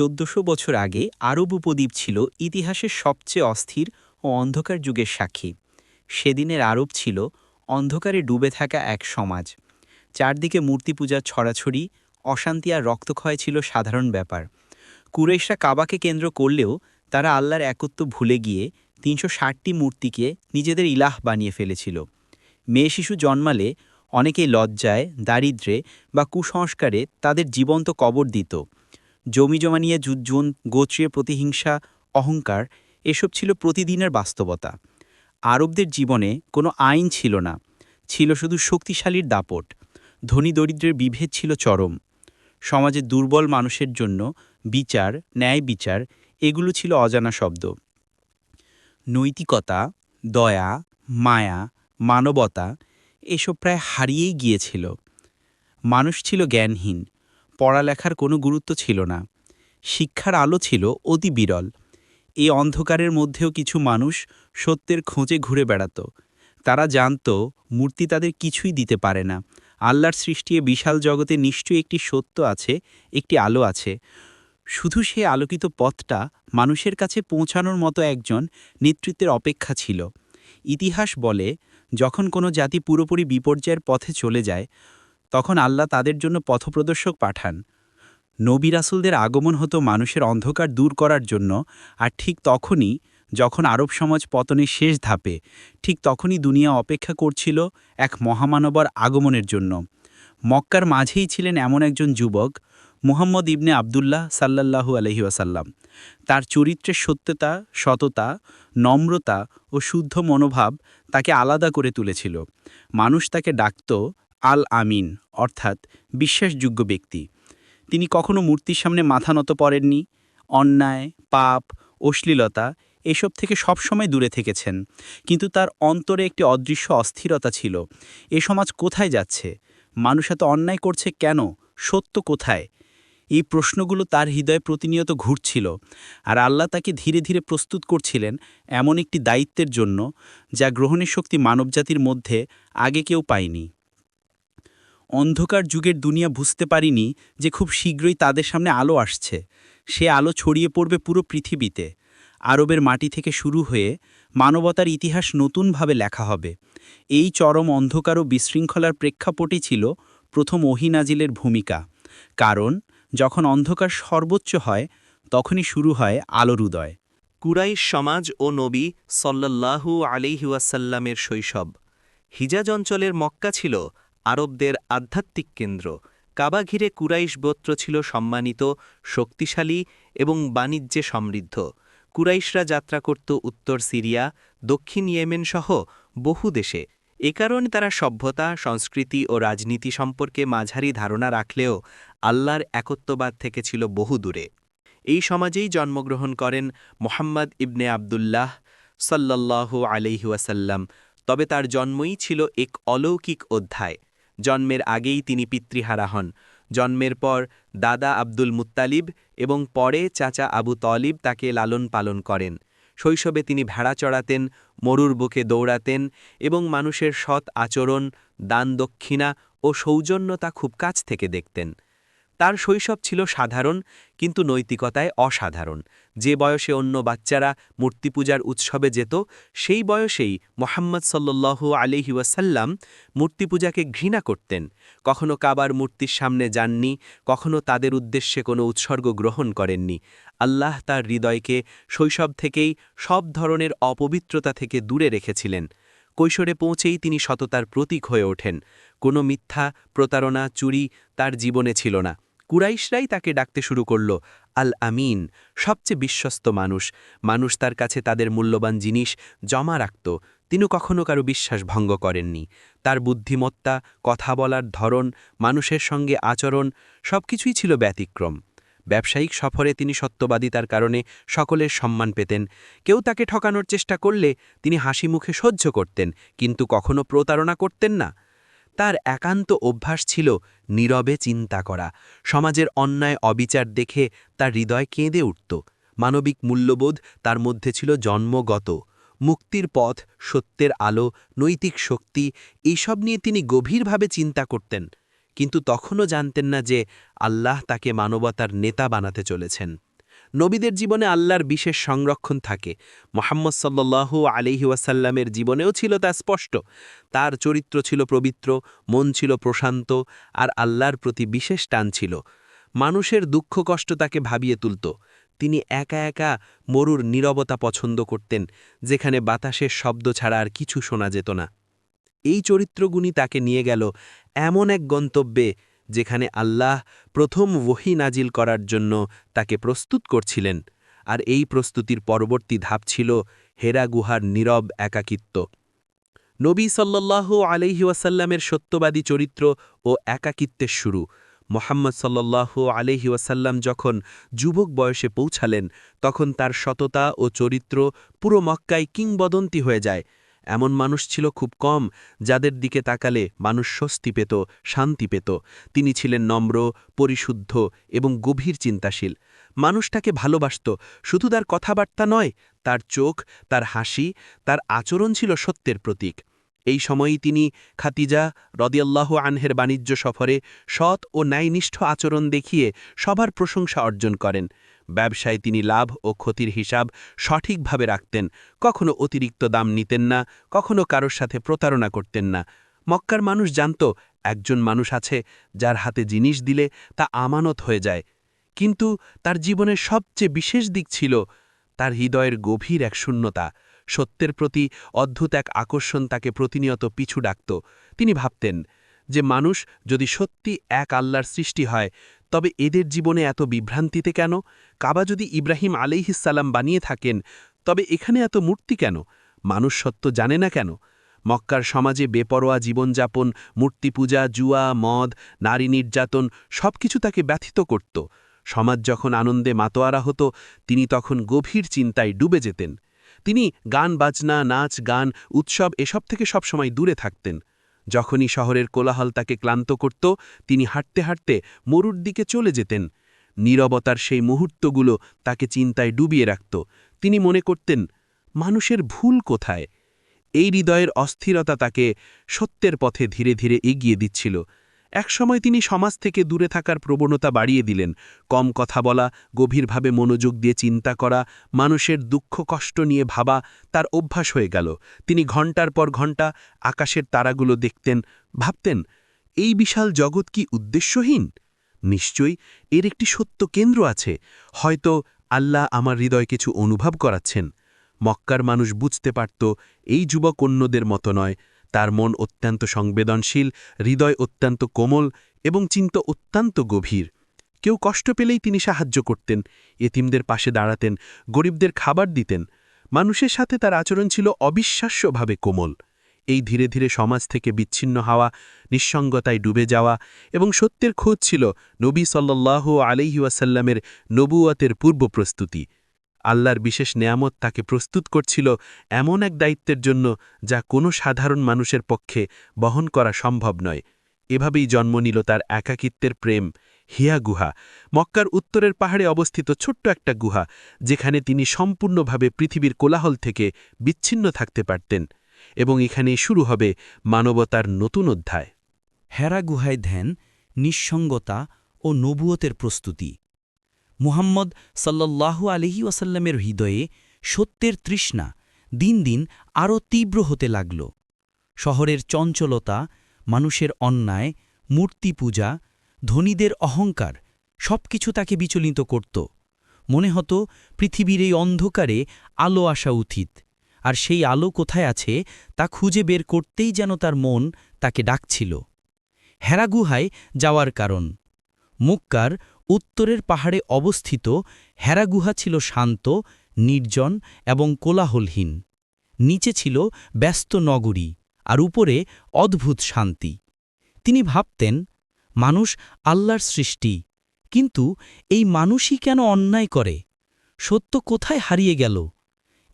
1400 বছর আগে আরব উপদ্বীপ ছিল ইতিহাসের সবচেয়ে অস্থির ও অন্ধকার যুগের সাক্ষী। সেদিনের আরব ছিল অন্ধকারে ডুবে থাকা এক সমাজ। চারদিকে মূর্তি পূজার ছড়াছড়ি, অশান্তি আর রক্তক্ষয় ছিল সাধারণ ব্যাপার। কুরাইশরা কাবাকে কেন্দ্র করলেও তারা আল্লাহর একত্ব ভুলে গিয়ে 360টি মূর্তিকে নিজেদের ইলাহ বানিয়ে ফেলেছিল। মেয়ে শিশু জন্মালে অনেকেই লজ্জায়, দারিদ্র্যে বা কুসংস্কারে তাদের জীবন্ত কবর দিত। জমিজমা নিয়ে যুদ্ধ, গোত্রীয় প্রতিহিংসা, অহংকার এসব ছিল প্রতিদিনের বাস্তবতা। আরবদের জীবনে কোনো আইন ছিল না, ছিল শুধু শক্তিশালীর দাপট। ধনী দরিদ্রের বিভেদ ছিল চরম। সমাজে দুর্বল মানুষের জন্য বিচার, ন্যায় বিচার এগুলো ছিল অজানা শব্দ। নৈতিকতা, দয়া, মায়া, মানবতা এসব প্রায় হারিয়েই গিয়েছিল। মানুষ ছিল জ্ঞানহীন, পড়ালেখার কোনো গুরুত্ব ছিল না, শিক্ষার আলো ছিল অতি বিরল। এই অন্ধকারের মধ্যেও কিছু মানুষ সত্যের খোঁজে ঘুরে বেড়াত। তারা জানত মূর্তি তাদের কিছুই দিতে পারে না। আল্লাহর সৃষ্টি এ বিশাল জগতে নিশ্চয়ই একটি সত্য আছে, একটি আলো আছে। শুধু সে আলোকিত পথটা মানুষের কাছে পৌঁছানোর মতো একজন নেতৃত্বের অপেক্ষা ছিল। ইতিহাস বলে, যখন কোনো জাতি পুরোপুরি বিপর্যয়ের পথে চলে যায়, তখন আল্লাহ তাদের জন্য পথপ্রদর্শক পাঠান। নবী রাসূলদের আগমন হতো মানুষের অন্ধকার দূর করার জন্য, আর ঠিক তখনই, যখন আরব সমাজ পতনের শেষ ধাপে, ঠিক তখনই দুনিয়া অপেক্ষা করছিল এক মহামানবর আগমনের জন্য। মক্কার মাঝেই ছিলেন এমন একজন যুবক, মুহাম্মদ ইবনে আবদুল্লাহ সাল্লাল্লাহু আলাইহি ওয়াসাল্লাম। তার চরিত্রের সত্যতা, সততা, নম্রতা ও শুদ্ধ মনোভাব তাকে আলাদা করে তুলেছিল। মানুষ তাকে ডাকত আল আমিন, অর্থাৎ বিশ্বাসযোগ্য ব্যক্তি। তিনি কখনো মূর্তির সামনে মাথা নত করেননি। অন্যায়, পাপ, অশ্লীলতা এসব থেকে সবসময় দূরে থেকেছেন। কিন্তু তার অন্তরে একটি অদৃশ্য অস্থিরতা ছিল। এ সমাজ কোথায় যাচ্ছে? মানুষ এত অন্যায় করছে কেন? সত্য কোথায়? এই প্রশ্নগুলো তার হৃদয়ে প্রতিনিয়ত ঘুরছিল, আর আল্লাহ তাকে ধীরে ধীরে প্রস্তুত করছিলেন এমন একটি দায়িত্বের জন্য, যা গ্রহণের শক্তি মানবজাতির মধ্যে আগে কেউ পায়নি। অন্ধকার যুগের দুনিয়া বুঝতে পারিনি যে খুব শীঘ্রই তাদের সামনে আলো আসছে। সে আলো ছড়িয়ে পড়বে পুরো পৃথিবীতে। আরবের মাটি থেকে শুরু হয়ে মানবতার ইতিহাস নতুনভাবে লেখা হবে। এই চরম অন্ধকার ও বিশৃঙ্খলার প্রেক্ষাপটে ছিল প্রথম ওহী নাজিলের ভূমিকা। কারণ যখন অন্ধকার সর্বোচ্চ হয়, তখনই শুরু হয় আলোর উদয়। কুরাইশ সমাজ ও নবী সাল্লাল্লাহু আলাইহি ওয়াসাল্লামের শৈশব। হিজাজ অঞ্চলের মক্কা ছিল আরবদের আধ্যাত্মিক কেন্দ্র। কাবা ঘিরে কুরাইশ গোত্র ছিল সম্মানিত, শক্তিশালী এবং বাণিজ্যে সমৃদ্ধ। কুরাইশরা যাত্রা করত উত্তর সিরিয়া, দক্ষিণ ইয়েমেন সহ বহু দেশে। এ কারণে তারা সভ্যতা, সংস্কৃতি ও রাজনীতি সম্পর্কে মাঝারি ধারণা রাখলেও আল্লাহর একত্ববাদ থেকে ছিল বহু দূরে। এই সমাজেই জন্মগ্রহণ করেন মুহাম্মদ ইবনে আবদুল্লাহ সাল্লাল্লাহু আলাইহি ওয়াসাল্লাম। তবে তার জন্মই ছিল এক অলৌকিক অধ্যায়। জন্মের আগেই তিনি পিতৃহারা হন। জন্মের পর দাদা আব্দুল মুত্তালিব এবং পরে চাচা আবু তলিব তাকে লালন পালন করেন। শৈশবে তিনি ভেড়া চড়াতেন, মরুর বুকে দৌড়াতেন এবং মানুষের সৎ আচরণ, দান দক্ষিণা ও সৌজন্যতা খুব কাছ থেকে দেখতেন। তার শৈশব ছিল সাধারণ, কিন্তু নৈতিকতায় অসাধারণ। যে বয়সে অন্য বাচ্চারা মূর্তিপূজার উৎসবে যেত, সেই বয়সেই মুহাম্মদ সাল্লাল্লাহু আলাইহি ওয়াসাল্লাম মূর্তিপূজাকে ঘৃণা করতেন। কখনো কাবার মূর্তির সামনে যাননি, কখনো তাদের উদ্দেশ্যে কোনো উৎসর্গ গ্রহণ করেননি। আল্লাহ তার হৃদয়কে শৈশব থেকেই সব ধরনের অপবিত্রতা থেকে দূরে রেখেছিলেন। কৈশোরে পৌঁছেই তিনি সততার প্রতীক হয়ে ওঠেন। কোনো মিথ্যা, প্রতারণা, চুরি তার জীবনে ছিল না। কুরাইশরাই তাকে ডাকতে শুরু করল আল আমিন, সবচেয়ে বিশ্বস্ত মানুষ। মানুষ তার কাছে তাদের মূল্যবান জিনিস জমা রাখত। তিনি কখনো কারো বিশ্বাস ভঙ্গ করেননি। তার বুদ্ধিমত্তা, কথা বলার ধরন, মানুষের সঙ্গে আচরণ সবকিছুই ছিল ব্যতিক্রম। ব্যবসায়িক সফরে তিনি সত্যবাদিতার কারণে সকলের সম্মান পেতেন। কেউ তাকে ঠকানোর চেষ্টা করলে তিনি হাসি মুখে সহ্য করতেন, কিন্তু কখনো প্রতারণা করতেন না। তার একান্ত অভ্যাস ছিল নীরবে চিন্তা করা। সমাজের অন্যায় অবিচার দেখে তার হৃদয় কেঁদে উঠত। মানবিক মূল্যবোধ তার মধ্যে ছিল জন্মগত। মুক্তির পথ, সত্যের আলো, নৈতিক শক্তি এইসব নিয়ে তিনি গভীরভাবে চিন্তা করতেন, কিন্তু তখনও জানতেন না যে আল্লাহ তাকে মানবতার নেতা বানাতে চলেছেন। নবীদের জীবনে আল্লাহর বিশেষ সংরক্ষণ থাকে। মুহাম্মদ সাল্লাল্লাহু আলাইহি ওয়াসাল্লামের জীবনেও ছিল তা স্পষ্ট। তার চরিত্র ছিল পবিত্র, মন ছিল প্রশান্ত, আর আল্লাহর প্রতি বিশেষ টান ছিল। মানুষের দুঃখ কষ্ট তাকে ভাবিয়ে তুলত। তিনি একা একা মরুর নীরবতা পছন্দ করতেন, যেখানে বাতাসের শব্দ ছাড়া আর কিছু শোনা যেত না। এই চরিত্রগুণই তাকে নিয়ে গেল এমন এক গন্তব্যে যেখানে আল্লাহ প্রথম ওহী নাজিল করার জন্য তাকে প্রস্তুত করছিলেন, আর এই প্রস্তুতির পরবর্তী ধাপ ছিল হেরা গুহার নীরব একাকিত্ব। নবী সাল্লাল্লাহু আলাইহি ওয়াসাল্লামের সত্যবাদী চরিত্র ও একাকিত্বের শুরু। মুহাম্মদ সাল্লাল্লাহু আলাইহি ওয়াসাল্লাম যখন যুবক বয়সে পৌঁছালেন, তখন তার সততা ও চরিত্র পুরো মক্কায় কিংবদন্তি হয়ে যায়। এমন মানুষ ছিল খুব কম যাদের দিকে তাকালে মানুষ স্বস্তি পেত, শান্তি পেত। তিনি ছিলেন নম্র, পরিশুদ্ধ এবং গভীর চিন্তাশীল। মানুষ তাকে ভালোবাসত, শুধু তার কথাবার্তা নয়, তার চোখ, তার হাসি, তার আচরণ ছিল সত্যের প্রতীক। এই সময়ই তিনি খাদিজা রাদিয়াল্লাহু আনহার বাণিজ্য সফরে সৎ ও ন্যায়নিষ্ঠ আচরণ দেখিয়ে সবার প্রশংসা অর্জন করেন। ব্যবসায় তিনি লাভ ও ক্ষতির হিসাব সঠিকভাবে রাখতেন, কখনো অতিরিক্ত দাম নিতেন না, কখনো কারোর সাথে প্রতারণা করতেন না। মক্কার মানুষ জানত একজন মানুষ আছে যার হাতে জিনিস দিলে তা আমানত হয়ে যায়। কিন্তু তার জীবনের সবচেয়ে বিশেষ দিক ছিল তার হৃদয়ের গভীর এক শূন্যতা। সত্যের প্রতি অদ্ভুত এক আকর্ষণ তাকে প্রতিনিয়ত পিছু ডাকত। তিনি ভাবতেন যে মানুষ যদি সত্যি এক আল্লাহর সৃষ্টি হয়, তবে এদের জীবনে এত বিভ্রান্তিতে কেন? কাবা যদি ইব্রাহিম আলাইহিসসালাম বানিয়ে থাকেন, তবে এখানে এত মূর্তি কেন? মানুষ সত্য জানে না কেন? মক্কার সমাজে বেপরোয়া জীবনযাপন, মূর্তি পূজা, জুয়া, মদ, নারী নির্যাতন সবকিছু তাকে ব্যথিত করত। সমাজ যখন আনন্দে মাতোয়ারা হতো, তিনি তখন গভীর চিন্তায় ডুবে যেতেন। তিনি গান বাজনা, নাচ গান, উৎসব এসব থেকে সবসময় দূরে থাকতেন। যখনই শহরের কোলাহল তাকে ক্লান্ত করত, তিনি হাঁটতে হাঁটতে মরুর দিকে চলে যেতেন। নীরবতার সেই মুহূর্তগুলো তাকে চিন্তায় ডুবিয়ে রাখত। তিনি মনে করতেন, মানুষের ভুল কোথায়? এই হৃদয়ের অস্থিরতা তাকে সত্যের পথে ধীরে ধীরে এগিয়ে দিচ্ছিল। একসময় তিনি সমাজ থেকে দূরে থাকার প্রবণতা বাড়িয়ে দিলেন। কম কথা বলা, গভীরভাবে মনোযোগ দিয়ে চিন্তা করা, মানুষের দুঃখ কষ্ট নিয়ে ভাবা তার অভ্যাস হয়ে গেল। তিনি ঘণ্টার পর ঘণ্টা আকাশের তারাগুলো দেখতেন, ভাবতেন, এই বিশাল জগৎ কি উদ্দেশ্যহীন? নিশ্চয়ই এর একটি সত্য কেন্দ্র আছে। হয়তো আল্লাহ আমার হৃদয় কিছু অনুভব করাচ্ছেন। মক্কার মানুষ বুঝতে পারত এই যুবক অন্যদের মতো নয়। তার মন অত্যন্ত সংবেদনশীল, হৃদয় অত্যন্ত কোমল এবং চিন্তা অত্যন্ত গভীর। কেউ কষ্ট পেলেই তিনি সাহায্য করতেন, এতিমদের পাশে দাঁড়াতেন, গরিবদের খাবার দিতেন। মানুষের সাথে তার আচরণ ছিল অবিশ্বাস্যভাবে কোমল। এই ধীরে ধীরে সমাজ থেকে বিচ্ছিন্ন হওয়া, নিঃসঙ্গতায় ডুবে যাওয়া এবং সত্যের খোঁজ ছিল নবী সাল্লাল্লাহু আলাইহি ওয়াসাল্লামের নবুয়তের পূর্ব প্রস্তুতি। আল্লাহর বিশেষ নেয়ামত তাকে প্রস্তুত করছিল এমন এক দায়িত্বের জন্য যা কোনো সাধারণ মানুষের পক্ষে বহন করা সম্ভব নয়। এভাবেই জন্ম নিল তার একাকিত্বের প্রেম, হিয়া গুহা। মক্কার উত্তরের পাহাড়ে অবস্থিত ছোট্ট একটা গুহা, যেখানে তিনি সম্পূর্ণভাবে পৃথিবীর কোলাহল থেকে বিচ্ছিন্ন থাকতে পারতেন। এবং এখানেই শুরু হবে মানবতার নতুন অধ্যায়। হেরা গুহায় ধ্যান, নিঃসঙ্গতা ও নবুয়তের প্রস্তুতি। মুহাম্মদ সাল্লাল্লাহু আলাইহি ওয়াসাল্লামের হৃদয়ে সত্যের তৃষ্ণা দিন দিন আরও তীব্র হতে লাগল। শহরের চঞ্চলতা, মানুষের অন্যায়, মূর্তি পূজা, ধনীদের অহংকার সবকিছু তাকে বিচলিত করত। মনে হতো পৃথিবীর এই অন্ধকারে আলো আসা উচিত, আর সেই আলো কোথায় আছে তা খুঁজে বের করতেই যেন তার মন তাকে ডাকছিল। হেরা গুহায় যাওয়ার কারণ। মক্কার উত্তরের পাহাড়ে অবস্থিত হেরা গুহা ছিল শান্ত, নির্জন এবং কোলাহলহীন। নিচে ছিল ব্যস্ত নগরী, আর উপরে অদ্ভুত শান্তি। তিনি ভাবতেন, মানুষ আল্লাহর সৃষ্টি, কিন্তু এই মানুষই কেন অন্যায় করে? সত্য কোথায় হারিয়ে গেল?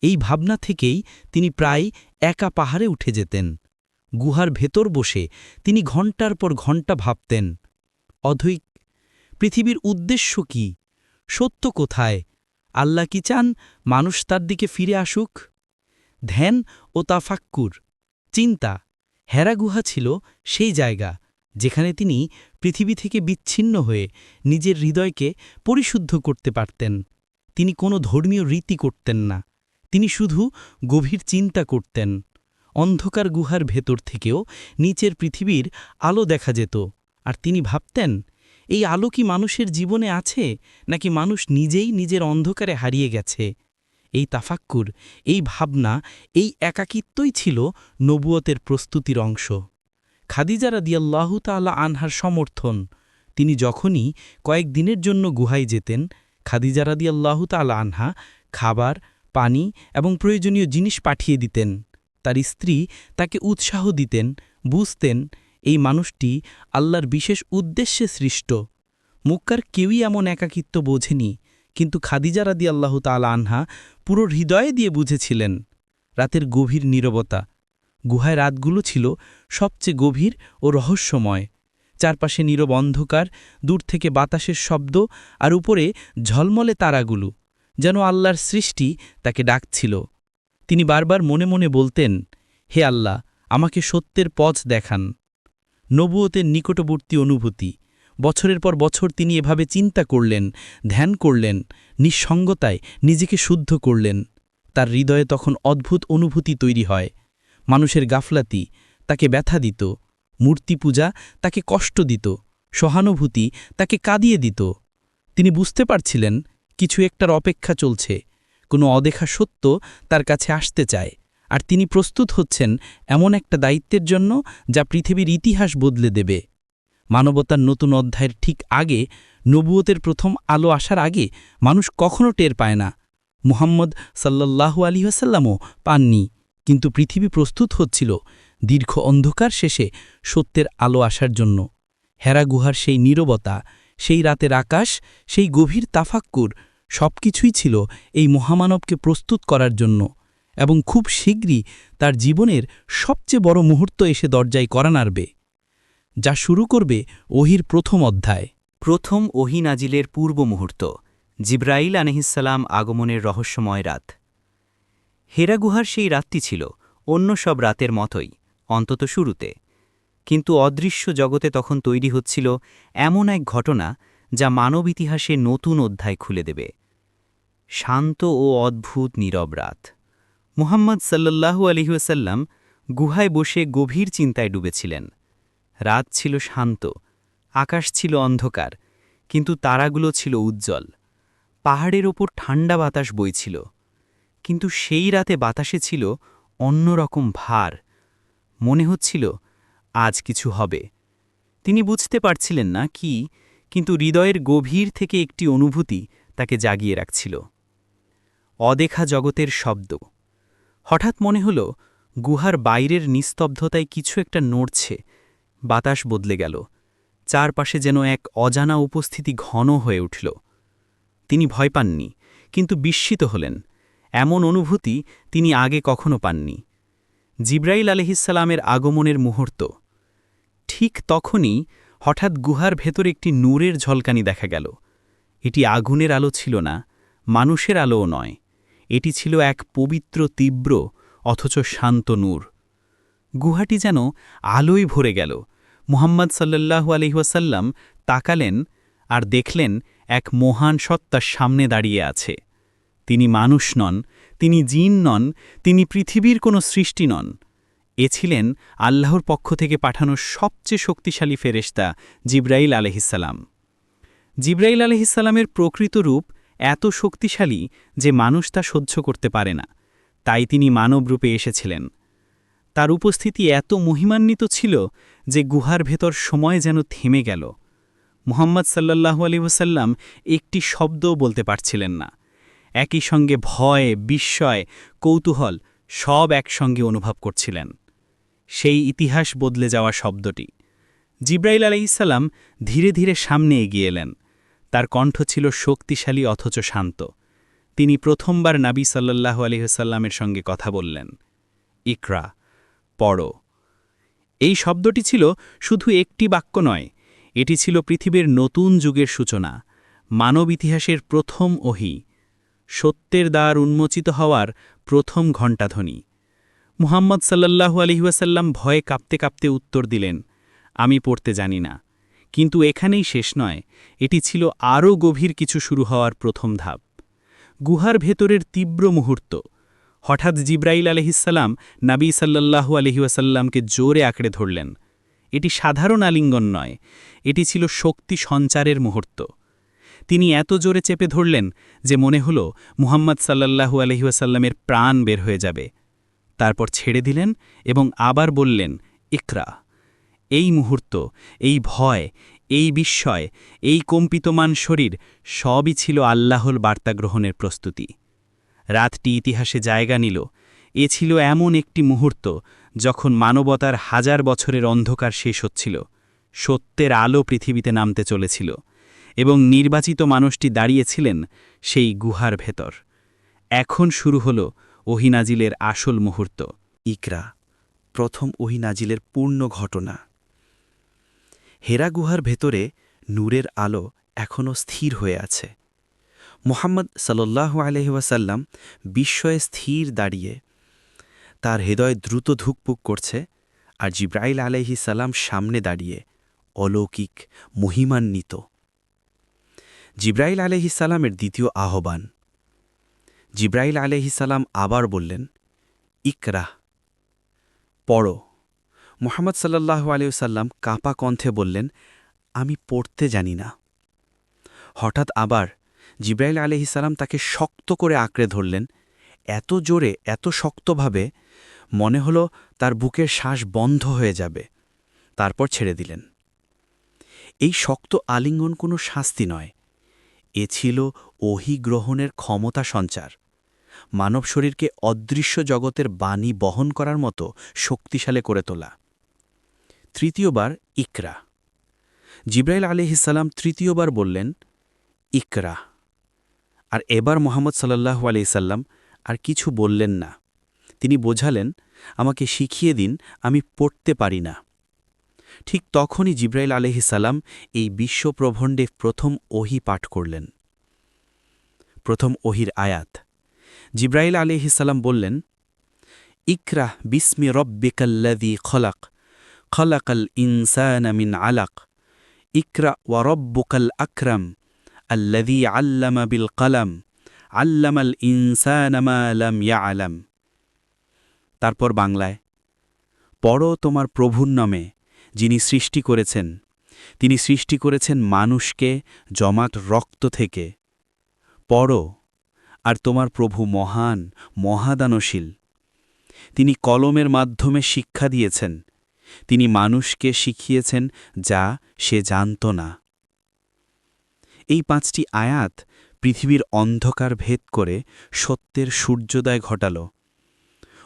এই ভাবনা থেকেই তিনি প্রায় একা পাহাড়ে উঠে যেতেন। গুহার ভেতর বসে তিনি ঘণ্টার পর ঘণ্টা ভাবতেন, অদ্বৈত, পৃথিবীর উদ্দেশ্য কি? সত্য কোথায়? আল্লাহ কি চান মানুষ তার দিকে ফিরে আসুক? ধ্যান ও তাফাক্কুর, চিন্তা। হেরা গুহা ছিল সেই জায়গা যেখানে তিনি পৃথিবী থেকে বিচ্ছিন্ন হয়ে নিজের হৃদয়কে পরিশুদ্ধ করতে পারতেন। তিনি কোনো ধর্মীয় রীতি করতেন না, তিনি শুধু গভীর চিন্তা করতেন। অন্ধকার গুহার ভেতর থেকেও নিচের পৃথিবীর আলো দেখা যেত, আর তিনি ভাবতেন, এই আলো কি মানুষের জীবনে আছে, নাকি মানুষ নিজেই নিজের অন্ধকারে হারিয়ে গেছে? এই তাফাক্কুর, এই ভাবনা, এই একাকিত্বই ছিল নবুয়তের প্রস্তুতির অংশ। খাদিজা রাদিয়াল্লাহু তাআলা আনহার সমর্থন। তিনি যখনই কয়েকদিনের জন্য গুহায় যেতেন, খাদিজা রাদিয়াল্লাহু তাআলা আনহা খাবার, পানি এবং প্রয়োজনীয় জিনিস পাঠিয়ে দিতেন। তার স্ত্রী তাকে উৎসাহ দিতেন, বুঝতেন এই মানুষটি আল্লাহর বিশেষ উদ্দেশ্যে সৃষ্ট। মক্কার কেউই এমন একাকিত্ব বোঝেনি, কিন্তু খাদিজা রাদিয়াল্লাহু তাআলা আনহা পুরো হৃদয়ে দিয়ে বুঝেছিলেন। রাতের গভীর নীরবতা, গুহায় রাতগুলো ছিল সবচেয়ে গভীর ও রহস্যময়। চারপাশে নীরব অন্ধকার, দূর থেকে বাতাসের শব্দ, আর উপরে ঝলমলে তারাগুলো, যেন আল্লাহর সৃষ্টি তাকে ডাকছিল। তিনি বারবার মনে মনে বলতেন, হে আল্লাহ, আমাকে সত্যের পথ দেখান। নবুয়তের নিকটবর্তী অনুভূতি। বছরের পর বছর তিনি এভাবে চিন্তা করলেন, ধ্যান করলেন, নিঃসঙ্গতায় নিজেকে শুদ্ধ করলেন। তার হৃদয়ে তখন অদ্ভুত অনুভূতি তৈরি হয়। মানুষের গাফলাতি তাকে ব্যথা দিত, মূর্তি পূজা তাকে কষ্ট দিত, সহানুভূতি তাকে কাঁদিয়ে দিত। তিনি বুঝতে পারছিলেন কিছু একটার অপেক্ষা চলছে, কোনো অদেখা সত্য তার কাছে আসতে চায়, আর তিনি প্রস্তুত হচ্ছেন এমন একটা দায়িত্বের জন্য যা পৃথিবীর ইতিহাস বদলে দেবে। মানবতার নতুন অধ্যায়ের ঠিক আগে, নবুয়তের প্রথম আলো আসার আগে মানুষ কখনো টের পায় না। মুহাম্মদ সাল্লাল্লাহু আলাইহি ওয়াসাল্লামও পাননি, কিন্তু পৃথিবী প্রস্তুত হচ্ছিল দীর্ঘ অন্ধকার শেষে সত্যের আলো আসার জন্য। হেরা গুহার সেই নীরবতা, সেই রাতের আকাশ, সেই গভীর তাফাক্কুর, সবকিছুই ছিল এই মহামানবকে প্রস্তুত করার জন্য। এবং খুব শীঘ্রই তার জীবনের সবচেয়ে বড় মুহূর্ত এসে দরজায় কড়া নাড়বে, যা শুরু করবে ওহির প্রথম অধ্যায়। প্রথম ওহী নাজিলের পূর্ব মুহূর্ত, জিব্রাইল আলাইহিসসালাম আগমনের রহস্যময় রাত। হেরা গুহার সেই রাতটি ছিল অন্য সব রাতের মতোই, অন্তত শুরুতে। কিন্তু অদৃশ্য জগতে তখন তৈরি হচ্ছিল এমন এক ঘটনা যা মানব ইতিহাসে নতুন অধ্যায় খুলে দেবে। শান্ত ও অদ্ভুত নীরব রাত। মুহাম্মদ সাল্লাল্লাহু আলাইহি ওয়াসাল্লাম গুহায় বসে গভীর চিন্তায় ডুবেছিলেন। রাত ছিল শান্ত, আকাশ ছিল অন্ধকার, কিন্তু তারাগুলো ছিল উজ্জ্বল। পাহাড়ের ওপর ঠান্ডা বাতাস বইছিল, কিন্তু সেই রাতে বাতাসে ছিল অন্যরকম ভার। মনে হচ্ছিল আজ কিছু হবে। তিনি বুঝতে পারছিলেন না কি, কিন্তু হৃদয়ের গভীর থেকে একটি অনুভূতি তাকে জাগিয়ে রাখছিল। অদেখা জগতের শব্দ। হঠাৎ মনে হল গুহার বাইরের নিস্তব্ধতায় কিছু একটা নড়ছে। বাতাস বদলে গেল, চারপাশে যেন এক অজানা উপস্থিতি ঘন হয়ে উঠল। তিনি ভয় পাননি, কিন্তু বিস্মিত হলেন। এমন অনুভূতি তিনি আগে কখনো পাননি। জিব্রাইল আলাইহিসসালামের আগমনের মুহূর্ত। ঠিক তখনই হঠাৎ গুহার ভেতর একটি নূরের ঝলকানি দেখা গেল। এটি আগুনের আলো ছিল না, মানুষের আলোও নয়। এটি ছিল এক পবিত্র, তীব্র অথচ শান্ত নূর। গুহাটি যেন আলোয় ভরে গেল। মুহাম্মদ সাল্লাল্লাহু আলাইহি ওয়াসাল্লাম তাকালেন আর দেখলেন এক মহান সত্তার সামনে দাঁড়িয়ে আছে। তিনি মানুষ নন, তিনি জিন নন, তিনি পৃথিবীর কোনো সৃষ্টি নন। এ ছিলেন আল্লাহর পক্ষ থেকে পাঠানো সবচেয়ে শক্তিশালী ফেরেশতা জিব্রাইল আলাইহিসসালাম। জিব্রাইল আলাইহিসসালামের প্রকৃত রূপ এত শক্তিশালী যে মানুষ তা সহ্য করতে পারে না, তাই তিনি মানব রূপে এসেছিলেন। তার উপস্থিতি এত মহিমান্বিত ছিল যে গুহার ভেতর সময় যেন থেমে গেল। মুহাম্মদ সাল্লাল্লাহু আলাইহি ওয়াসাল্লাম একটি শব্দও বলতে পারছিলেন না। একই সঙ্গে ভয়, বিস্ময়, কৌতূহল সব একসঙ্গে অনুভব করছিলেন। সেই ইতিহাস বদলে যাওয়া শব্দটি। জিব্রাইল আলাইহিসসালাম ধীরে ধীরে সামনে এগিয়ে এলেন। তার কণ্ঠ ছিল শক্তিশালী অথচ শান্ত। তিনি প্রথমবার নবী সাল্লাল্লাহু আলাইহি ওয়াসাল্লামের সঙ্গে কথা বললেন। ইকরা, পড়ো। এই শব্দটি ছিল শুধু একটি বাক্য নয়, এটি ছিল পৃথিবীর নতুন যুগের সূচনা, মানব ইতিহাসের প্রথম ওহী, সত্যের দ্বার উন্মোচিত হওয়ার প্রথম ঘণ্টাধ্বনি। মুহাম্মদ সাল্লাল্লাহু আলাইহি ওয়াসাল্লাম ভয়ে কাঁপতে কাঁপতে উত্তর দিলেন, আমি পড়তে জানি না। কিন্তু এখানেই শেষ নয়, এটি ছিল আরও গভীর কিছু শুরু হওয়ার প্রথম ধাপ। গুহার ভেতরের তীব্র মুহূর্ত। হঠাৎ জিব্রাইল আলহিসাল্লাম নাবী সাল্লাল্লাহু আলহি ওয়াসাল্লামকে জোরে আঁকড়ে ধরলেন। এটি সাধারণ আলিঙ্গন নয়, এটি ছিল শক্তি সঞ্চারের মুহূর্ত। তিনি এত জোরে চেপে ধরলেন যে মনে হল মুহাম্মদ সাল্লাল্লাহু আলহি ওয়াসাল্লামের প্রাণ বের হয়ে যাবে। তারপর ছেড়ে দিলেন এবং আবার বললেন, ইকরা। এই মুহূর্ত, এই ভয়, এই বিস্ময়, এই কম্পিতমান শরীর সবই ছিল আল্লাহর বার্তা গ্রহণের প্রস্তুতি। রাতটি ইতিহাসে জায়গা নিল। এ ছিল এমন একটি মুহূর্ত যখন মানবতার হাজার বছরের অন্ধকার শেষ হচ্ছিল, সত্যের আলো পৃথিবীতে নামতে চলেছিল, এবং নির্বাচিত মানুষটি দাঁড়িয়েছিলেন সেই গুহার ভেতর। এখন শুরু হল ওহী নাজিলের আসল মুহূর্ত। ইকরা, প্রথম ওহী নাজিলের পূর্ণ ঘটনা। হেরা গুহার ভেতরে নূরের আলো এখনও স্থির হয়ে আছে। মুহাম্মদ সাল্লাল্লাহু আলাইহি ওয়াসাল্লাম বিস্ময়ে স্থির দাঁড়িয়ে। তার হৃদয় দ্রুত ধুকপুক করছে, আর জিব্রাইল আলাইহিস সালাম সামনে দাঁড়িয়ে, অলৌকিক, মহিমান্বিত। জিব্রাইল আলাইহিস সালামের দ্বিতীয় আহ্বান। জিব্রাইল আলাইহিস সালাম আবার বললেন, ইকরা, পড়ো। মুহাম্মদ সাল্লাল্লাহু আলাইহি ওয়াসাল্লাম কাঁপা কণ্ঠে বললেন, আমি পড়তে জানি না। হঠাৎ আবার জিব্রাইল আলাইহিস সালাম তাকে শক্ত করে আঁকড়ে ধরলেন, এত জোরে, এত শক্তভাবে, মনে হল তার বুকের শ্বাস বন্ধ হয়ে যাবে। তারপর ছেড়ে দিলেন। এই শক্ত আলিঙ্গন কোনো শাস্তি নয়, এ ছিল ওহী গ্রহণের ক্ষমতা সঞ্চার, মানব শরীরকে অদৃশ্য জগতের বাণী বহন করার মতো শক্তিশালী করে তোলা। তৃতীয়বার ইকরা। জিব্রাইল আলাইহিস সালাম তৃতীয়বার বললেন, ইকরা। আর এবার মুহাম্মদ সাল্লাল্লাহু আলাইহি সাল্লাম আর কিছু বললেন না। তিনি বোঝালেন, আমাকে শিখিয়ে দিন, আমি পড়তে পারি না। ঠিক তখনই জিব্রাইল আলাইহিস সালাম এই বিশ্বপ্রভণ্ডে প্রথম ওহী পাঠ করলেন। প্রথম ওহীর আয়াত। জিব্রাইল আলাইহিস সালাম বললেন, ইকরা বিসমি রব্বিকাল্লাযী খলাক, খলাকাল ইনসানা মিন আলাক, ইকরা ওয়া রব্বুকাল আকরাম, আল্লাযী আল্লামা বিল কলম, আল্লামাল ইনসানা মা লাম ইয়ালাম। তারপর বাংলায়, পড়ো তোমার প্রভুর নামে, যিনি সৃষ্টি করেছেন। তিনি সৃষ্টি করেছেন মানুষকে জমাট রক্ত থেকে। পড়ো, আর তোমার প্রভু মহান, মহাদানশীল। তিনি কলমের মাধ্যমে শিক্ষা দিয়েছেন। তিনি মানুষকে শিখিয়েছেন যা সে জানত না। এই 5টি আয়াত পৃথিবীর অন্ধকার ভেদ করে সত্যের সূর্যোদয় ঘটাল।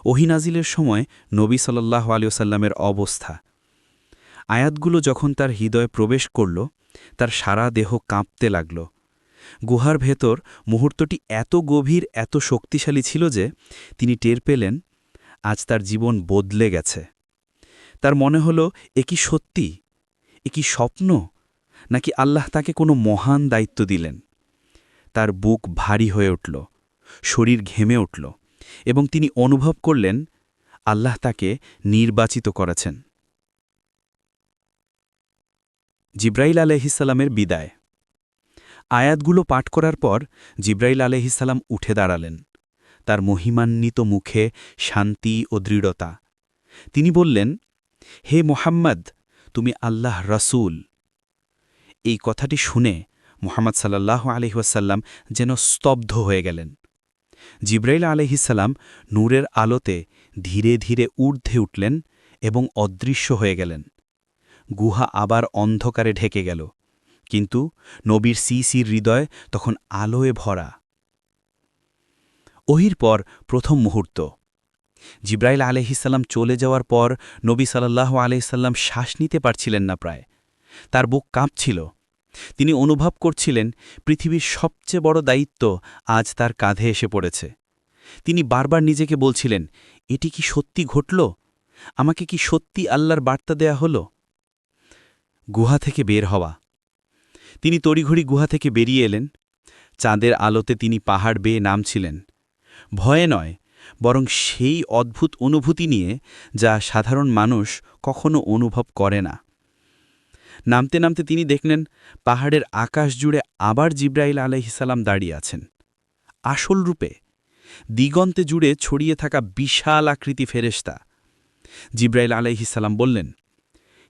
ওহী নাজিলের সময় নবী সাল্লাল্লাহু আলাইহি ওয়াসাল্লামের অবস্থা। আয়াতগুলো যখন তার হৃদয়ে প্রবেশ করল, তার সারা দেহ কাঁপতে লাগল। গুহার ভেতর মুহূর্তটি এত গভীর, এত শক্তিশালী ছিল যে তিনি টের পেলেন, আজ তার জীবন বদলে গেছে। তার মনে হল, এ কি সত্যি? এ কি স্বপ্ন, নাকি আল্লাহ তাকে কোনো মহান দায়িত্ব দিলেন? তার বুক ভারী হয়ে উঠল, শরীর ঘেমে উঠল, এবং তিনি অনুভব করলেন আল্লাহ তাকে নির্বাচিত করেছেন। জিব্রাইল আলাইহিস সালামের বিদায়। আয়াতগুলো পাঠ করার পর জিব্রাইল আলাইহিস সালাম উঠে দাঁড়ালেন। তার মহিমান্বিত মুখে শান্তি ও দৃঢ়তা। তিনি বললেন, হে মুহাম্মদ, তুমি আল্লাহ রাসূল। এই কথাটি শুনে মুহাম্মদ সাল্লাল্লাহু আলাইহি ওয়াসাল্লাম যেন স্তব্ধ হয়ে গেলেন। জিব্রাইল আলাইহিস সালাম নূরের আলোতে ধীরে ধীরে ঊর্ধ্বে উঠলেন এবং অদৃশ্য হয়ে গেলেন। গুহা আবার অন্ধকারে ঢেকে গেল, কিন্তু নবীর সিসির হৃদয় তখন আলোয় ভরা। ওহীর পর প্রথম মুহূর্ত। জিব্রাইল আলাইহিস সালাম চলে যাওয়ার পর নবী সাল্লাল্লাহু আলাইহি সাল্লাম শ্বাস নিতে পারছিলেন না প্রায়। তার বুক কাঁপছিল। তিনি অনুভব করছিলেন পৃথিবীর সবচেয়ে বড় দায়িত্ব আজ তার কাঁধে এসে পড়েছে। তিনি বারবার নিজেকে বলছিলেন, এটি কি সত্যি ঘটল? আমাকে কি সত্যি আল্লাহর বার্তা দেয়া হলো? গুহা থেকে বের হওয়া। তিনি তড়িঘড়ি গুহা থেকে বেরিয়ে এলেন। চাঁদের আলোতে তিনি পাহাড় বেয়ে নামছিলেন, ভয়ে নয়, বরং সেই অদ্ভুত অনুভূতি নিয়ে যা সাধারণ মানুষ কখনো অনুভব করে না। নামতে নামতে তিনি দেখলেন পাহাড়ের আকাশ জুড়ে আবার জিব্রাইল আলাইহিস সালাম দাঁড়িয়ে আছেন। আসল রূপে, দিগন্তে জুড়ে ছড়িয়ে থাকা বিশাল আকৃতি ফেরেশতা। জিব্রাইল আলাইহিসসালাম বললেন,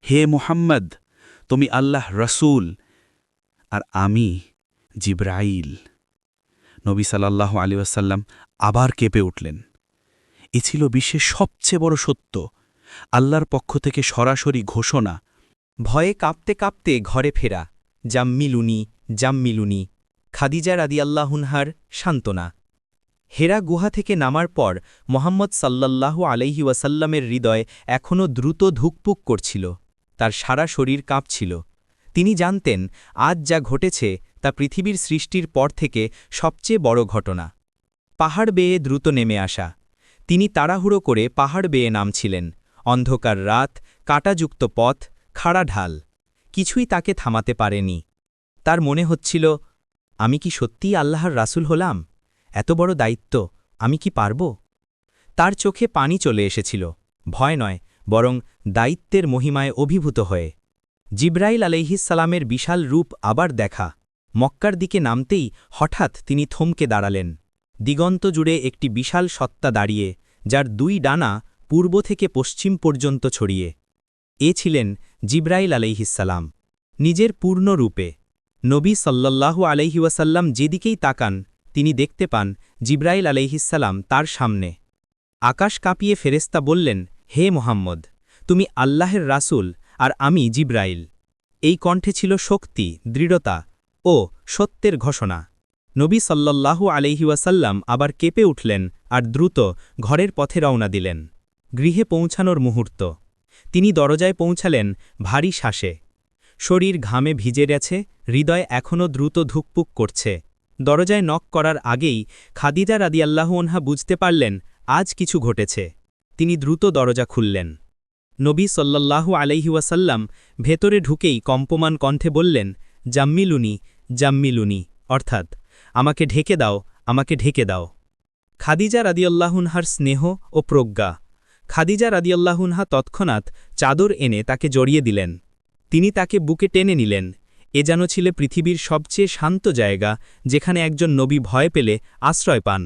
হে মুহাম্মদ, তুমি আল্লাহ রসুল, আর আমি জিব্রাইল। নবী সাল্লাল্লাহু আলাইহি ওয়াসাল্লাম আবার কেঁপে উঠলেন। এ ছিল বিশ্বের সবচেয়ে বড় সত্য, আল্লাহর পক্ষ থেকে সরাসরি ঘোষণা। ভয়ে কাঁপতে কাঁপতে ঘরে ফেরা, জাম্মিলুনি জাম্মিলুনি, খাদিজা রাদিয়াল্লাহুনহার সান্ত্বনা। হেরা গুহা থেকে নামার পর মোহাম্মদ সাল্লাল্লাহু আলাইহি ওয়াসাল্লামের হৃদয় এখনও দ্রুত ধুকপুক করছিল, তার সারা শরীর কাঁপছিল। তিনি জানতেন আজ যা ঘটেছে তা পৃথিবীর সৃষ্টির পর থেকে সবচেয়ে বড় ঘটনা। পাহাড় বেয়ে দ্রুত নেমে আসা। তিনি তাড়াহুড়ো করে পাহাড় বেয়ে নামছিলেন। অন্ধকার রাত, কাঁটাযুক্ত পথ, খাড়া ঢাল, কিছুই তাকে থামাতে পারেনি। তার মনে হচ্ছিল, আমি কি সত্যিই আল্লাহর রাসূল হলাম? এত বড় দায়িত্ব আমি কি পারব? তার চোখে পানি চলে এসেছিল, ভয় নয়, বরং দায়িত্বের মহিমায় অভিভূত হয়ে। জিব্রাইল আলাইহিসসালামের বিশাল রূপ আবার দেখা। মক্কার দিকে নামতেই হঠাৎ তিনি থমকে দাঁড়ালেন। দিগন্ত জুড়ে একটি বিশাল সত্তা দাঁড়িয়ে, যার দুই ডানা পূর্ব থেকে পশ্চিম পর্যন্ত ছড়িয়ে। এ ছিলেন জিব্রাইল আলাইহিসসালাম, নিজের পূর্ণ রূপে। নবী সাল্লাল্লাহু আলাইহি ওয়াসাল্লাম যেদিকেই তাকান তিনি দেখতে পান জিব্রাইল আলাইহিসসালাম তার সামনে। আকাশ কাঁপিয়ে ফেরেশতা বললেন, হে মুহাম্মদ, তুমি আল্লাহের রাসূল আর আমি জিব্রাইল। এই কণ্ঠে ছিল শক্তি, দৃঢ়তা ও সত্যের ঘোষণা। নবী সাল্লাল্লাহু আলাইহি ওয়াসাল্লাম আবার কেঁপে উঠলেন আর দ্রুত ঘরের পথে রওনা দিলেন। গৃহে পৌঁছানোর মুহূর্ত। তিনি দরজায় পৌঁছালেন ভারী শ্বাসে। শরীর ঘামে ভিজে গেছে, হৃদয় এখনও দ্রুত ধুকপুক করছে। দরজায় নক করার আগেই খাদিজা রাদিয়াল্লাহু আনহা বুঝতে পারলেন আজ কিছু ঘটেছে। তিনি দ্রুত দরজা খুললেন। নবী সাল্লাল্লাহু আলাইহি ওয়াসাল্লাম ভেতরে ঢুকেই কম্পমান কণ্ঠে বললেন, জাম্মিলুনি জাম্মিলুনি, অর্থাৎ আমাকে ঢেকে দাও, আমাকে ঢেকে দাও। খাদিজা রাদিয়াল্লাহুনহার স্নেহ ও প্রজ্ঞা। খাদিজা রাদিয়াল্লাহুনহা তৎক্ষণাৎ চাদর এনে তাকে জড়িয়ে দিলেন। তিনি তাকে বুকে টেনে নিলেন। এ যেন ছিল পৃথিবীর সবচেয়ে শান্ত জায়গা, যেখানে একজন নবী ভয় পেলে আশ্রয় পান।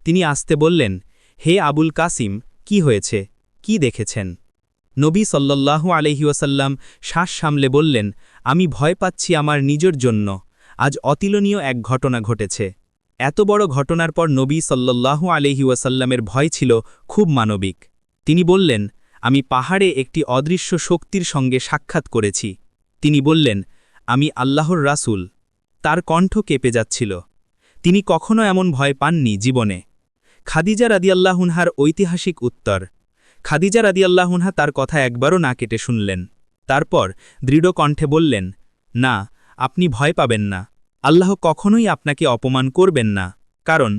তিনি আস্তে বললেন, হে আবুল কাসিম, কি হয়েছে, কি দেখেছেন? নবী সাল্লাল্লাহু আলাইহি ওয়াসাল্লাম শ্বাস সামলে বললেন, আমি ভয় পাচ্ছি আমার নিজের জন্য। আজ অতুলনীয় এক ঘটনা ঘটেছে। এত বড় ঘটনার পর নবী সাল্লাল্লাহু আলাইহি ওয়াসাল্লামের ভয় ছিল খুব মানবিক। তিনি বললেন, আমি পাহাড়ে একটি অদৃশ্য শক্তির সঙ্গে সাক্ষাৎ করেছি। তিনি বললেন, আমি আল্লাহর রাসূল। তার কণ্ঠ কেঁপে যাচ্ছিল। তিনি কখনো এমন ভয় পাননি জীবনে। খাদিজা রাদিয়াল্লাহুনহার ঐতিহাসিক উত্তর। খাদিজা রাদিয়াল্লাহুনহা তার কথা একবারও না কেটে শুনলেন। তারপর দৃঢ় কণ্ঠে বললেন, না, আপনি ভয় পাবেন না। আল্লাহ কখনোই আপনাকে অপমান করবেন না, কারণ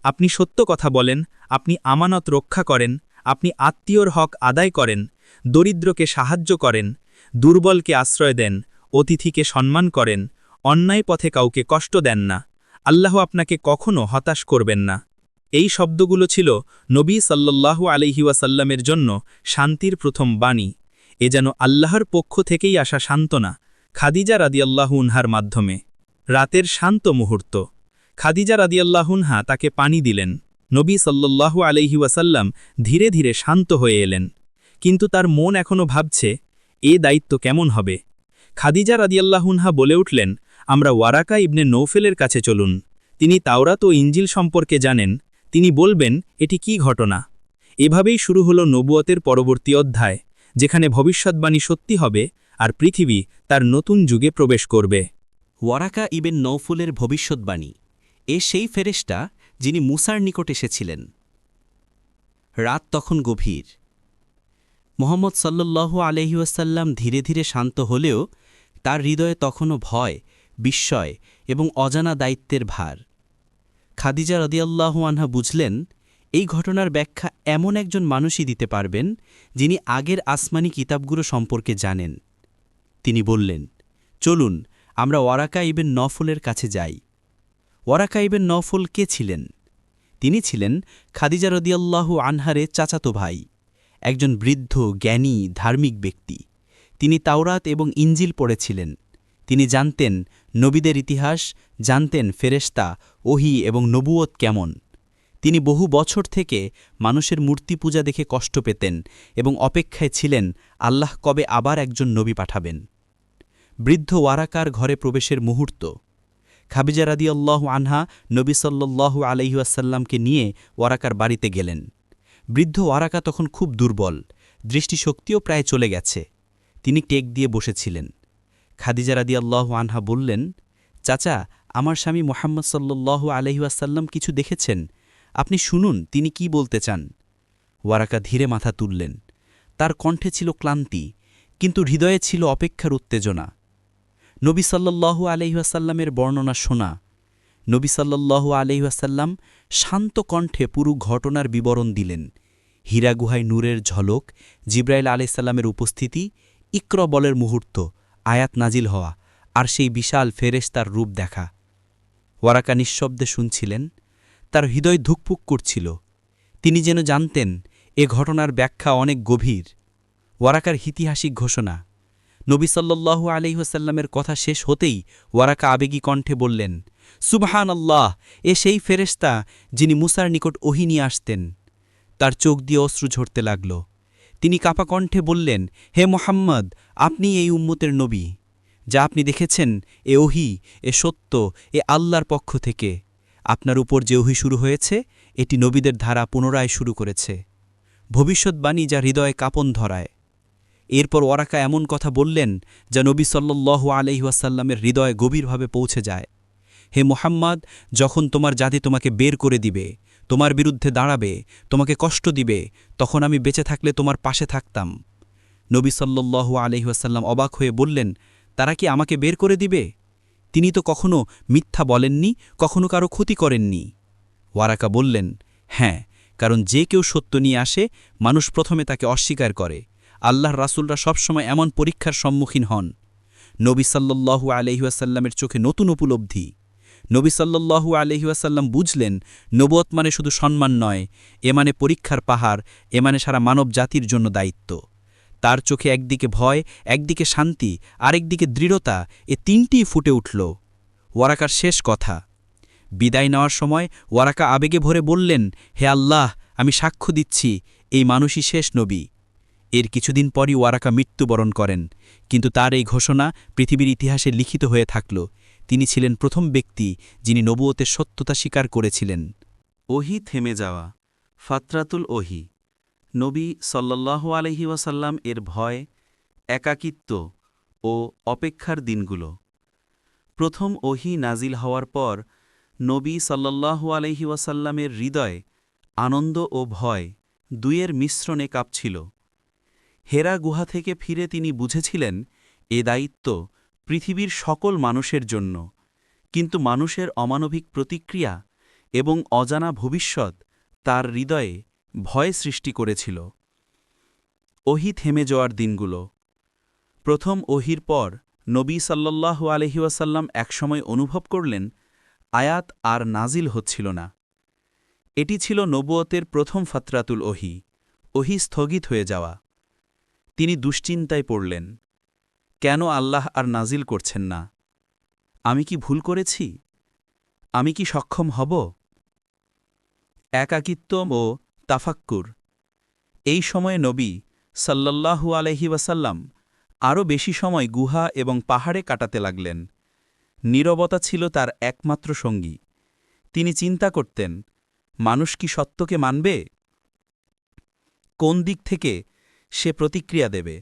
আপনি সত্য কথা বলেন, আপনি আমানত রক্ষা করেন, আপনি আত্মীয়র হক আদায় করেন, দরিদ্রকে সাহায্য করেন, দুর্বলকে আশ্রয় দেন, অতিথিকে সম্মান করেন, অন্যায় পথে কাউকে কষ্ট দেন না। আল্লাহ আপনাকে কখনো হতাশ করবেন না। এই শব্দগুলো ছিল নবী সাল্লাল্লাহু আলাইহি ওয়াসাল্লামের জন্য শান্তির প্রথম বাণী। এ যেন আল্লাহর পক্ষ থেকেই আসা সান্ত্বনা, খাদিজা রাদিয়াল্লাহুনহার মাধ্যমে। রাতের শান্ত মুহূর্ত। খাদিজা রাদিয়াল্লাহুনহা তাকে পানি দিলেন। নবী সাল্লাল্লাহু আলাইহি ওয়াসাল্লাম ধীরে ধীরে শান্ত হয়ে এলেন। কিন্তু তার মন এখনও ভাবছে, এ দায়িত্ব কেমন হবে? খাদিজা রাদিয়াল্লাহুনহা বলে উঠলেন, আমরা ওয়ারাকা ইবনে নৌফেলের কাছে চলুন। তিনি তাওরাত ও ইঞ্জিল সম্পর্কে জানেন। তিনি বলবেন এটি কি ঘটনা। এভাবেই শুরু হলো নবুয়তের পরবর্তী অধ্যায়, যেখানে ভবিষ্যৎবাণী সত্যি হবে আর পৃথিবী তার নতুন যুগে প্রবেশ করবে। ওয়ারাকা ইবেন নৌফুলের ভবিষ্যৎবাণী। এ সেই ফেরেশতা যিনি মুসার নিকট এসেছিলেন। রাত তখন গভীর। মোহাম্মদ সাল্লাল্লাহু আলাইহি ওয়াসাল্লাম ধীরে ধীরে শান্ত হলেও তার হৃদয়ে তখনও ভয়, বিস্ময় এবং অজানা দায়িত্বের ভার। খাদিজা রাদিয়াল্লাহু আনহা বুঝলেন, এই ঘটনার ব্যাখ্যা এমন একজন মানুষই দিতে পারবেন যিনি আগের আসমানি কিতাবগুলো সম্পর্কে জানেন। তিনি বললেন, চলুন আমরা ওয়ারাকা ইবেন নফলের কাছে যাই। ওয়ারাকা ইবেন নফল কে ছিলেন? তিনি ছিলেন খাদিজা রাদিয়াল্লাহু আনহারে চাচাতো ভাই, একজন বৃদ্ধ, জ্ঞানী, ধার্মিক ব্যক্তি। তিনি তাওরাত এবং ইঞ্জিল পড়েছিলেন। তিনি জানতেন নবীদের ইতিহাস, জানতেন ফেরেশতা, ওহী এবং নবুয়ত কেমন। তিনি বহু বছর থেকে মানুষের মূর্তি পূজা দেখে কষ্ট পেতেন এবং অপেক্ষায় ছিলেন আল্লাহ কবে আবার একজন নবী পাঠাবেন। বৃদ্ধ ওয়ারাকার ঘরে প্রবেশের মুহূর্ত। খাদিজা রাদিয়াল্লাহু আনহা নবী সাল্লাল্লাহু আলাইহি ওয়াসাল্লামকে নিয়ে ওয়ারাকার বাড়িতে গেলেন। বৃদ্ধ ওয়ারাকা তখন খুব দুর্বল, দৃষ্টিশক্তিও প্রায় চলে গেছে। তিনি টেক দিয়ে বসেছিলেন। খাদিজা রাদিয়াল্লাহু আনহা বললেন, চাচা, আমার স্বামী মুহাম্মদ সাল্লাল্লাহু আলাইহি ওয়াসাল্লাম কিছু দেখেছেন, আপনি শুনুন তিনি কি বলতে চান। ওয়ারাকা ধীরে মাথা তুললেন। তার কণ্ঠে ছিল ক্লান্তি, কিন্তু হৃদয়ে ছিল অপেক্ষার উত্তেজনা। নবী সাল্লাল্লাহু আলাইহি ওয়াসাল্লামের বর্ণনা শোনা। নবী সাল্লাল্লাহু আলাইহি ওয়াসাল্লাম শান্ত কণ্ঠে পুরো ঘটনার বিবরণ দিলেন। হীরা গুহায় নূরের ঝলক, জিব্রাইল আলাইহিস সালামের উপস্থিতি, ইকরা বলের মুহূর্ত, আয়াত নাজিল হওয়া, আর সেই বিশাল ফেরেশতার রূপ দেখা। ওয়ারাকা নিঃশব্দে শুনছিলেন। তার হৃদয় ধুকপুক করছিল। তিনি যেন জানতেন এ ঘটনার ব্যাখ্যা অনেক গভীর। ওয়ারাকার ঐতিহাসিক ঘোষণা। নবী সাল্লাল্লাহু আলাইহি ওয়াসাল্লামের কথা শেষ হতেই ওয়ারাকা আবেগী কণ্ঠে বললেন, সুবহানাল্লাহ, এ সেই ফেরেশতা যিনি মুসার নিকট ওহী নিয়ে আসতেন। তার চোখ দিয়ে অশ্রু ঝরতে লাগল। তিনি কাপা কণ্ঠে বললেন, হে মুহাম্মদ, আপনি এই উম্মতের নবী। যা আপনি দেখেছেন এ ওহী, এ সত্য, এ আল্লাহর পক্ষ থেকে। আপনার উপর যে ওহী শুরু হয়েছে এটি নবীদের ধারা পুনরায় শুরু করেছে, ভবিষ্যৎবাণী যা হৃদয়ে কাঁপন ধরায়। এরপর ওয়ারাকা এমন কথা বললেন যা নবী সাল্লাল্লাহু আলাইহি ওয়াসাল্লামের হৃদয়ে গভীরভাবে পৌঁছে যায়। হে মুহাম্মদ, যখন তোমার জাতি তোমাকে বের করে দিবে, তোমার বিরুদ্ধে দাঁড়াবে, তোমাকে কষ্ট দিবে, তখন আমি বেঁচে থাকলে তোমার পাশে থাকতাম। নবী সাল্লাল্লাহু আলাইহি ওয়াসাল্লাম অবাক হয়ে বললেন, তারা কি আমাকে বের করে দিবে? তিনি তো কখনো মিথ্যা বলেননি, কখনো কারো ক্ষতি করেননি। ওয়ারাকা বললেন, হ্যাঁ, কারণ যে কেউ সত্য নিয়ে আসে মানুষ প্রথমে তাকে অস্বীকার করে। আল্লাহর রাসূলরা সবসময় এমন পরীক্ষার সম্মুখীন হন। নবী সাল্লাল্লাহু আলাইহি ওয়াসাল্লামের চোখে নতুন উপলব্ধি। নবী সাল্লাল্লাহু আলাইহি ওয়াসাল্লাম বুঝলেন নবুয়ত মানে শুধু সম্মান নয়, এ মানে পরীক্ষার পাহাড়, এ মানে সারা মানব জাতির জন্য দায়িত্ব। তার চোখে একদিকে ভয়, একদিকে শান্তি, আরেকদিকে দৃঢ়তা, এ তিনটিই ফুটে উঠল। ওয়ারাকার শেষ কথা। বিদায় নেওয়ার সময় ওয়ারাকা আবেগে ভরে বললেন, হে আল্লাহ, আমি সাক্ষ্য দিচ্ছি এই মানুষই শেষ নবী। এর কিছুদিন পরই ওয়ারাকা মৃত্যুবরণ করেন, কিন্তু তার এই ঘোষণা পৃথিবীর ইতিহাসে লিখিত হয়ে থাকল। তিনি ছিলেন প্রথম ব্যক্তি যিনি নবুয়তের সত্যতা স্বীকার করেছিলেন। ওহী থেমে যাওয়া। ফাতরাতুল ওহী। নবী সাল্লাল্লাহু আলাইহি ওয়াসাল্লাম এর ভয়, একাকিত্ব ও অপেক্ষার দিনগুলো। প্রথম ওহী নাজিল হওয়ার পর নবী সাল্লাল্লাহু আলাইহি ওয়াসাল্লামের হৃদয় আনন্দ ও ভয় দুইয়ের মিশ্রণে কাঁপছিল। হেরা গুহা থেকে ফিরে তিনি বুঝেছিলেন এ দায়িত্ব পৃথিবীর সকল মানুষের জন্য, কিন্তু মানুষের অমানবিক প্রতিক্রিয়া এবং অজানা ভবিষ্যৎ তার হৃদয়ে ভয় সৃষ্টি করেছিল। ওহী থেমে যাওয়ার দিনগুলো। প্রথম ওহীর পর নবী সাল্লাল্লাহু আলাইহি ওয়াসাল্লাম একসময় অনুভব করলেন আয়াত আর নাজিল হচ্ছিল না। এটি ছিল নবুয়তের প্রথম ফাতরাতুল ওহী, ওহী স্থগিত হয়ে যাওয়া। তিনি দুশ্চিন্তায় পড়লেন, কেন আল্লাহ আর নাজিল করছেন না? আমি কি ভুল করেছি? আমি কি সক্ষম হব? একাকিত্ব ও তাফাক্কুর। এই সময়ে নবী সাল্লাল্লাহু আলাইহি ওয়াসাল্লাম আরও বেশি সময় গুহা এবং পাহাড়ে কাটাতে লাগলেন। নীরবতা ছিল তার একমাত্র সঙ্গী। তিনি চিন্তা করতেন, মানুষ কি সত্যকে মানবে? কোন দিক থেকে সে প্রতিক্রিয়া দেবে?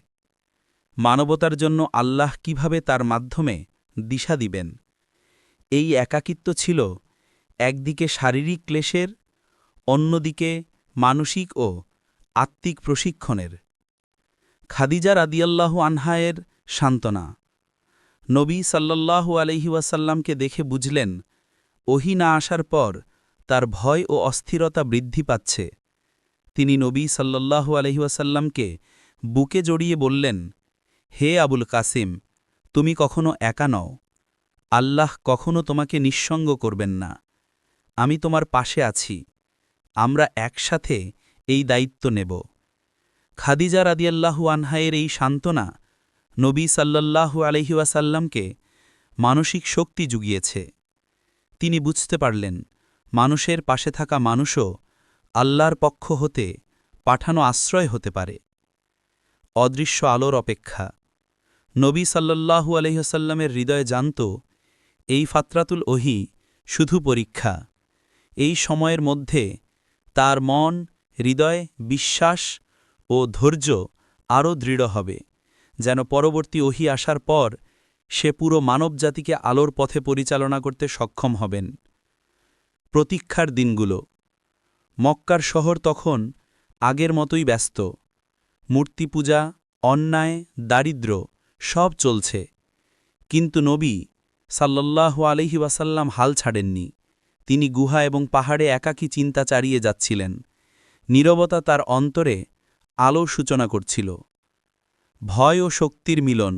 মানবতার জন্য আল্লাহ কিভাবে তার মাধ্যমে দিশা দিবেন? এই একাকিত্ব ছিল একদিকে শারীরিক ক্লেশের, অন্যদিকে মানসিক ও আত্মিক প্রশিক্ষণের। খাদিজা রাদিয়াল্লাহু আনহায়ের সান্ত্বনা। নবী সাল্লাল্লাহু আলাইহি ওয়াসাল্লামকে দেখে বুঝলেন ওহী না আসার পর তার ভয় ও অস্থিরতা বৃদ্ধি পাচ্ছে। তিনি নবী সাল্লাল্লাহু আলাইহি ওয়াসাল্লামকে বুকে জড়িয়ে বললেন, হে আবুল কাসিম, তুমি কখনো একা নও। আল্লাহ কখনো তোমাকে নিঃসঙ্গ করবেন না। আমি তোমার পাশে আছি। আমরা একসাথে এই দায়িত্ব নেব। খাদিজা রাদিয়াল্লাহু আনহায়ের এই সান্ত্বনা নবী সাল্লাল্লাহু আলাইহি ওয়াসাল্লামকে মানসিক শক্তি জুগিয়েছে। তিনি বুঝতে পারলেন মানুষের পাশে থাকা মানুষও আল্লাহর পক্ষ হতে পাঠানো আশ্রয় হতে পারে। অদৃশ্য আলোর অপেক্ষা। নবী সাল্লাল্লাহু আলাইহি হৃদয়ে জানত এই ফাতরাতুল ওহী শুধু পরীক্ষা। এই সময়ের মধ্যে তার মন, হৃদয়, বিশ্বাস ও ধৈর্য আরও দৃঢ় হবে, যেন পরবর্তী ওহী আসার পর সে পুরো মানবজাতিকে আলোর পথে পরিচালনা করতে সক্ষম হবেন। প্রতীক্ষার দিনগুলো। মক্কার শহর তখন আগের মতোই ব্যস্ত। মূর্তি পূজা, অন্যায়, দারিদ্র্য সব চলছে। কিন্তু নবী সাল্লাল্লাহু আলাইহি ওয়াসাল্লাম হাল ছাড়েননি। তিনি গুহা এবং পাহাড়ে একাকী চিন্তা চালিয়ে যাচ্ছিলেন। নীরবতা তার অন্তরে আলো সূচনা করছিল। ভয় ও শক্তির মিলন।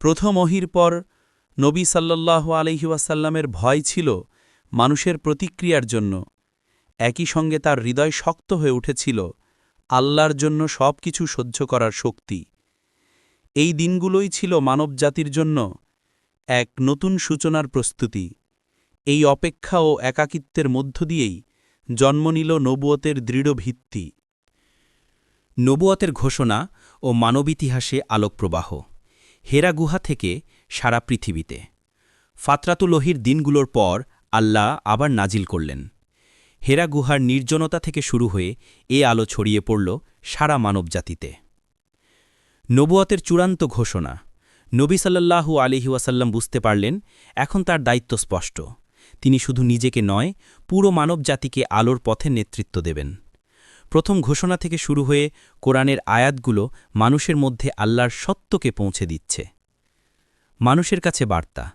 প্রথম ওহীর পর নবী সাল্লাল্লাহু আলাইহি ওয়াসাল্লামের ভয় ছিল মানুষের প্রতিক্রিয়ার জন্য। একই সঙ্গে তার হৃদয় শক্ত হয়ে উঠেছিল আল্লাহর জন্য সব কিছু সহ্য করার শক্তি। এই দিনগুলোই ছিল মানবজাতির জন্য এক নতুন সূচনার প্রস্তুতি। এই অপেক্ষা ও একাকিত্বের মধ্য দিয়েই জন্ম নিল নবুয়তের দৃঢ় ভিত্তি। নবুয়তের ঘোষণা ও মানবিতিহাসে আলোকপ্রবাহ। হেরা গুহা থেকে সারা পৃথিবীতে। ফাতরাতুল ওহীর দিনগুলোর পর আল্লাহ আবার নাজিল করলেন। হেরা গুহার নির্জনতা থেকে শুরু হয়ে এ আলো ছড়িয়ে পড়ল সারা মানবজাতিতে। নবুয়তের চূড়ান্ত ঘোষণা। নবী সাল্লাল্লাহু আলাইহি ওয়াসাল্লাম বুঝতে পারলেন এখন তার দায়িত্ব স্পষ্ট। তিনি শুধু নিজেকে নয়, পুরো মানবজাতিকে আলোর পথে নেতৃত্ব দেবেন। প্রথম ঘোষণা থেকে শুরু হয়ে কোরআনের আয়াতগুলো মানুষের মধ্যে আল্লাহর সত্যকে পৌঁছে দিচ্ছে। মানুষের কাছে বার্তা।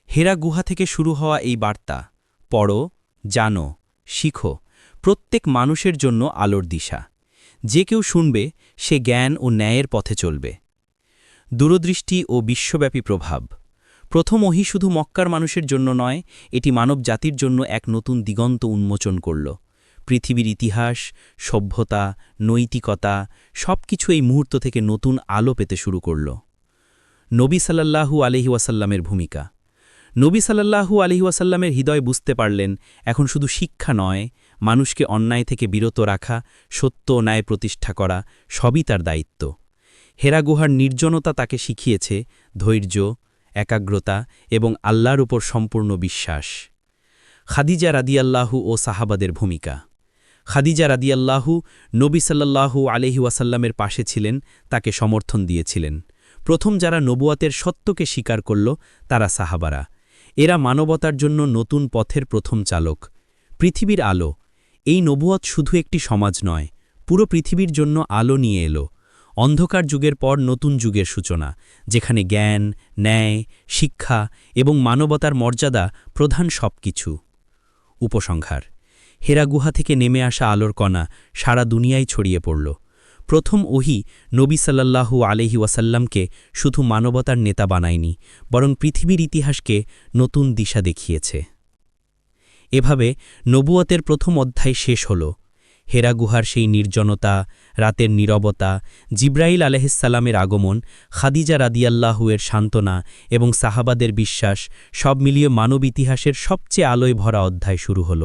হেরা গুহা থেকে শুরু হওয়া এই বার্তা, পড়ো, জানো, শিখো, প্রত্যেক মানুষের জন্য আলোর দিশা। যে কেউ শুনবে সে জ্ঞান ও ন্যায়ের পথে চলবে। দূরদৃষ্টি ও বিশ্বব্যাপী প্রভাব। প্রথম ওহী শুধু মক্কার মানুষের জন্য নয়, এটি মানব জাতির জন্য এক নতুন দিগন্ত উন্মোচন করল। পৃথিবীর ইতিহাস, সভ্যতা, নৈতিকতা সবকিছু এই মুহূর্ত থেকে নতুন আলো পেতে শুরু করল। নবী সাল্লাল্লাহু আলাইহি ওয়াসাল্লামের ভূমিকা। নবী সাল্লাল্লাহু আলাইহি ওয়াসাল্লামের হৃদয় বুঝতে পারলেন এখন শুধু শিক্ষা নয়, মানুষকে অন্যায় থেকে বিরত রাখা, সত্য ও ন্যায় প্রতিষ্ঠা করা সবই তার দায়িত্ব। হেরা গুহার নির্জনতা তাকে শিখিয়েছে ধৈর্য, একাগ্রতা এবং আল্লাহর উপর সম্পূর্ণ বিশ্বাস। খাদিজা রাদিয়াল্লাহু ও সাহাবাদের ভূমিকা। খাদিজা রাদিয়াল্লাহু নবী সাল্লাল্লাহু আলাইহি ওয়াসাল্লামের পাশে ছিলেন, তাকে সমর্থন দিয়েছিলেন। প্রথম যারা নবুয়তের সত্যকে স্বীকার করল তারা সাহাবারা। এরা মানবতার জন্য নতুন পথের প্রথম চালক। পৃথিবীর আলো। এই নবুয়ত শুধু একটি সমাজ নয়, পুরো পৃথিবীর জন্য আলো নিয়ে এলো। অন্ধকার যুগের পর নতুন যুগের সূচনা, যেখানে জ্ঞান, ন্যায়, শিক্ষা এবং মানবতার মর্যাদা প্রধান সবকিছু। উপসংহার। হেরা গুহা থেকে নেমে আসা আলোর কণা সারা দুনিয়ায় ছড়িয়ে পড়ল। প্রথম ওহী নবী সাল্লাল্লাহু আলাইহি ওয়াসাল্লামকে শুধু মানবতার নেতা বানায়নি, বরং পৃথিবীর ইতিহাসকে নতুন দিশা দেখিয়েছে। এভাবে নবুয়তের প্রথম অধ্যায় শেষ হল। হেরা গুহার সেই নির্জনতা, রাতের নীরবতা, জিব্রাইল আলাইহিসসালামের আগমন, খাদিজা রাদিয়াল্লাহু এর সান্ত্বনা এবং সাহাবাদের বিশ্বাস সব মিলিয়ে মানব ইতিহাসের সবচেয়ে আলোয় ভরা অধ্যায় শুরু হল।